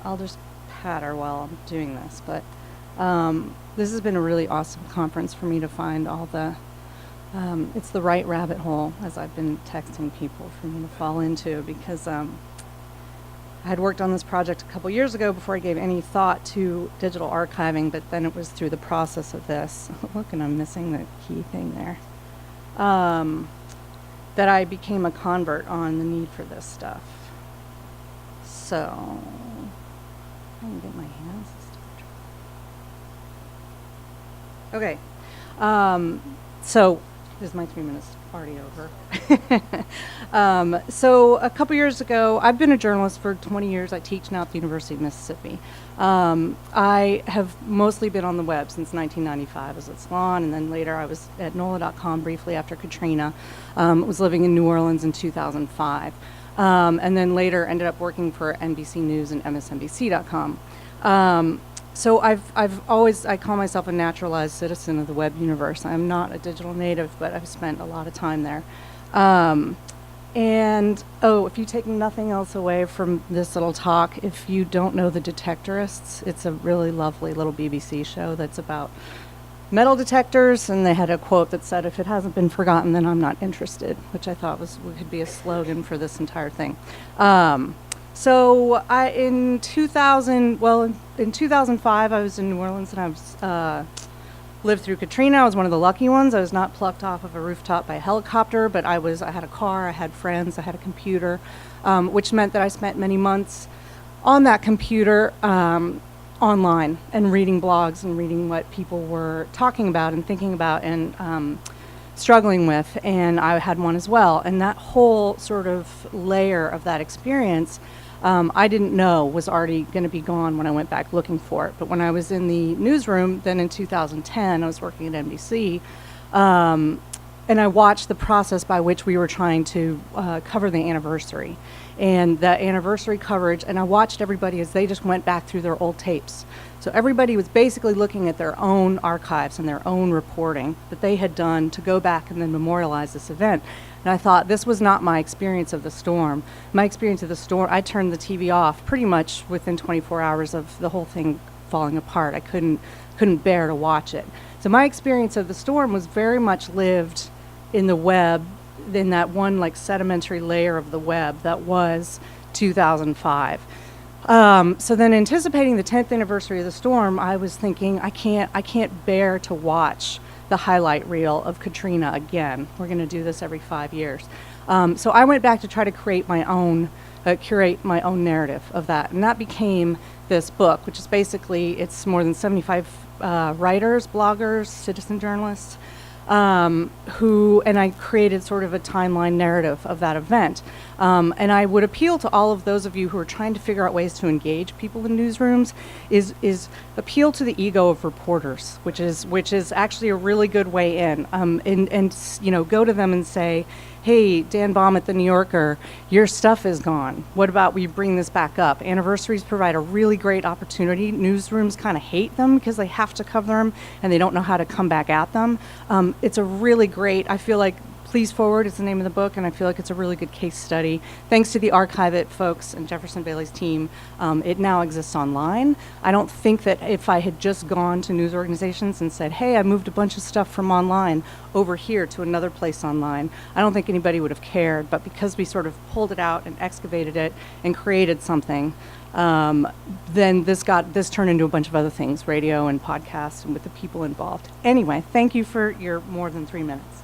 I'll just patter while I'm doing this, but this has been a really awesome conference for me to find all the, it's the right rabbit hole, as I've been texting people, for me to fall into, because I had worked on this project a couple years ago before I gave any thought to digital archiving, but then it was through the process of this, look, and I'm missing the key thing there, that I became a convert on the need for this stuff. So, I can get my hands. Okay, so this is my 3 minutes already over. So a couple years ago, I've been a journalist for 20 years. I teach now at the University of Mississippi. I have mostly been on the web since 1995. I was at Salon, and then later I was at NOLA.com briefly after Katrina. Was living in New Orleans in 2005. And then later ended up working for NBC News and MSNBC.com. So I call myself a naturalized citizen of the web universe. I'm not a digital native, but I've spent a lot of time there. If you take nothing else away from this little talk, if you don't know The Detectorists, it's a really lovely little BBC show that's about metal detectors, and they had a quote that said, "If it hasn't been forgotten, then I'm not interested," which I thought could be a slogan for this entire thing. In 2005, I was in New Orleans, and I was lived through Katrina. I was one of the lucky ones. I was not plucked off of a rooftop by a helicopter, but I had a car, I had friends, I had a computer, which meant that I spent many months on that computer online and reading blogs and reading what people were talking about and thinking about and struggling with, and I had one as well. And that whole sort of layer of that experience I didn't know was already going to be gone when I went back looking for it. But when I was in the newsroom, then in 2010, I was working at NBC, and I watched the process by which we were trying to cover the anniversary. And the anniversary coverage, and I watched everybody as they just went back through their old tapes. So everybody was basically looking at their own archives and their own reporting that they had done to go back and then memorialize this event. And I thought, this was not my experience of the storm. My experience of the storm, I turned the TV off pretty much within 24 hours of the whole thing falling apart. I couldn't bear to watch it. So my experience of the storm was very much lived in the web, in that one like sedimentary layer of the web that was 2005. So then, anticipating the 10th anniversary of the storm, I was thinking, I can't bear to watch the highlight reel of Katrina again. We're going to do this every 5 years. So I went back to try to curate my own narrative of that, and that became this book, which is basically, it's more than 75 writers, bloggers, citizen journalists, and I created sort of a timeline narrative of that event. And I would appeal to all of those of you who are trying to figure out ways to engage people in newsrooms, is appeal to the ego of reporters, which is actually a really good way in, and go to them and say, hey, Dan Baum at The New Yorker, your stuff is gone. What about we bring this back up? Anniversaries provide a really great opportunity. Newsrooms kind of hate them because they have to cover them and they don't know how to come back at them. It's a really great, I feel like, Please Forward is the name of the book, and I feel like it's a really good case study. Thanks to the Archive It folks and Jefferson Bailey's team, it now exists online. I don't think that if I had just gone to news organizations and said, hey, I moved a bunch of stuff from online over here to another place online, I don't think anybody would have cared. But because we sort of pulled it out and excavated it and created something, then this turned into a bunch of other things, radio and podcasts, and with the people involved. Anyway, thank you for your more than 3 minutes.